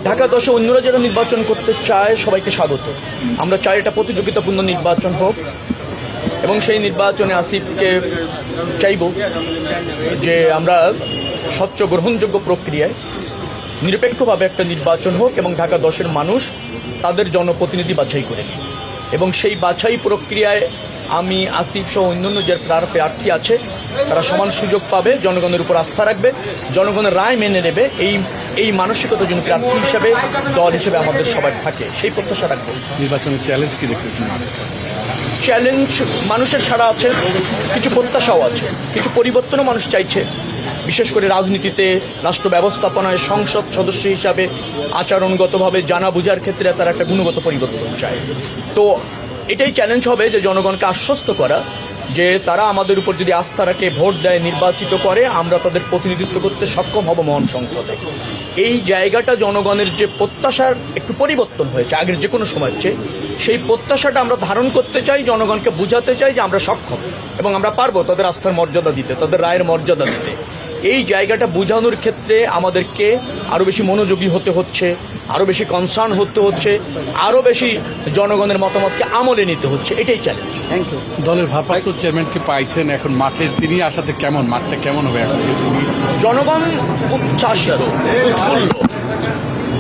ঢাকা 10-এ অন্যরা যারা নির্বাচন করতে চায় সবাইকে স্বাগত। আমরা চাই এটা প্রতিযোগিতাপূর্ণ নির্বাচন হোক এবং সেই নির্বাচনে আসিফকে চাইব যে আমরা স্বচ্ছ গ্রহণযোগ্য প্রক্রিয়ায় নিরপেক্ষভাবে একটা নির্বাচন হোক এবং ঢাকা 10-এর মানুষ তাদের জনপ্রতিনিধি বাছাই করে নিই এবং সেই বাছাই প্রক্রিয়ায় আমি আসিফ সহ অন্যান্য যে প্রার্থী আছে তারা সমান সুযোগ পাবে, জনগণের উপর আস্থা রাখবে, জনগণের রায় মেনে নেবে। এই মানসিকতা যেন প্রার্থী হিসেবে দল হিসেবে আমাদের সবার থাকে, সেই প্রত্যাশা রাখবো। নির্বাচনের চ্যালেঞ্জ কি দেখতেছেন? চ্যালেঞ্জ মানুষের সারা আছে, কিছু প্রত্যাশাও আছে, কিছু পরিবর্তনও মানুষ চাইছে। বিশেষ করে রাজনীতিতে, রাষ্ট্র ব্যবস্থাপনায়, সংসদ সদস্য হিসাবে আচরণগতভাবে জানা বোঝার ক্ষেত্রে তারা একটা গুণগত পরিবর্তন চায়। তো এটাই চ্যালেঞ্জ হবে যে জনগণকে আশ্বস্ত করা যে তারা আমাদের উপর যদি আস্থা রাখে, ভোট দেয়, নির্বাচিত করে, আমরা তাদের প্রতিনিধিত্ব করতে সক্ষম হব মহান সংসদে। এই জায়গাটা জনগণের যে প্রত্যাশার একটু পরিবর্তন হয়েছে আগের যে কোনো সময়ের চেয়ে, সেই প্রত্যাশাটা আমরা ধারণ করতে চাই, জনগণকে বুঝাতে চাই যে আমরা সক্ষম এবং আমরা পারবো তাদের আস্থার মর্যাদা দিতে, তাদের রায়ের মর্যাদা দিতে। এই জায়গাটা বোঝানোর ক্ষেত্রে আমাদেরকে আরও বেশি মনোযোগী হতে হচ্ছে, আরও বেশি কনসার্ন হতে হচ্ছে, আরও বেশি জনগণের মতামতকে আমলে নিতে হচ্ছে। এটাই চ্যালেঞ্জ। Thank you. দলের ভারপ্রাপ্ত চেয়ারম্যানকে পাইছেন, এখন মাঠে তিনি আসাতে কেমন, মাঠটা কেমন হবে এখন? জনগণ উচ্ছ্বাসিত, উৎফুল্ল,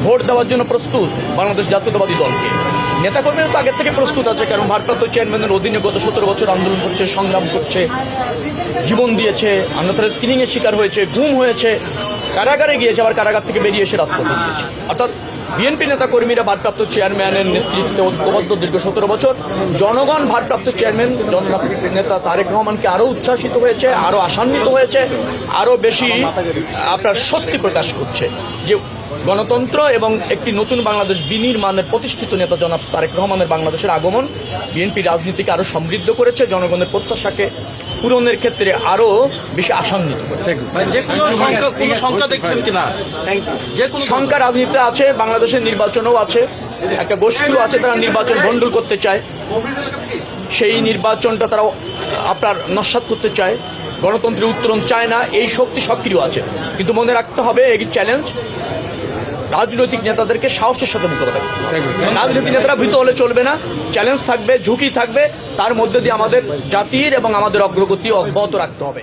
ভোট দেওয়ার জন্য প্রস্তুত বাংলাদেশ জাতীয়তাবাদী দলকে। নেতাকর্মীরা তো আগের থেকে প্রস্তুত আছে, কারণ ভারপ্রাপ্ত চেয়ারম্যানের অধীনে গত 17 বছর আন্দোলন করছে, সংগ্রাম করছে, জীবন দিয়েছে, অন্যথায় স্ক্রিনিংয়ের শিকার হয়েছে, গুম হয়েছে, কারাগারে গিয়েছে, আবার কারাগার থেকে বেরিয়ে এসে রাজপথে গিয়েছে। অর্থাৎ বিএনপি নেতাকর্মীরা ভারপ্রাপ্ত চেয়ারম্যানের নেতৃত্বে ঐক্যবদ্ধ দীর্ঘ 17 বছর। জনগণ ভারপ্রাপ্ত চেয়ারম্যান নেতা তারেক রহমানকে আরও উচ্ছ্বাসিত হয়েছে, আরও আশান্বিত হয়েছে, আরও বেশি আপনার স্বস্তি প্রকাশ করছে যে গণতন্ত্র এবং একটি নতুন বাংলাদেশ বিনির্মাণের প্রতিষ্ঠিত নেতা জনাব তারেক রহমানের বাংলাদেশের আগমন বিএনপি রাজনীতিকে আরও সমৃদ্ধ করেছে, জনগণের প্রত্যাশাকে পূরণের ক্ষেত্রে আরও বেশি আশান্বিত করেছে। সংখ্যা রাজনীতিতে আছে, বাংলাদেশের নির্বাচনও আছে, একটা গোষ্ঠীও আছে, তারা নির্বাচন ভণ্ডুল করতে চায়, সেই নির্বাচনটা তারা আপনার নস্যাৎ করতে চায়, গণতন্ত্রের উত্তরণ চায় না। এই শক্তি সক্রিয় আছে, কিন্তু মনে রাখতে হবে এই চ্যালেঞ্জ রাজনৈতিক নেতাদেরকে সাহসের সাথে মোকাবেলা করতে হবে। রাজনৈতিক নেতারা ভীত হলে চলবে না, চ্যালেঞ্জ থাকবে, ঝুঁকি থাকবে, তার মধ্যে দিয়ে আমাদের জাতির এবং আমাদের অগ্রগতি অব্যাহত রাখতে হবে।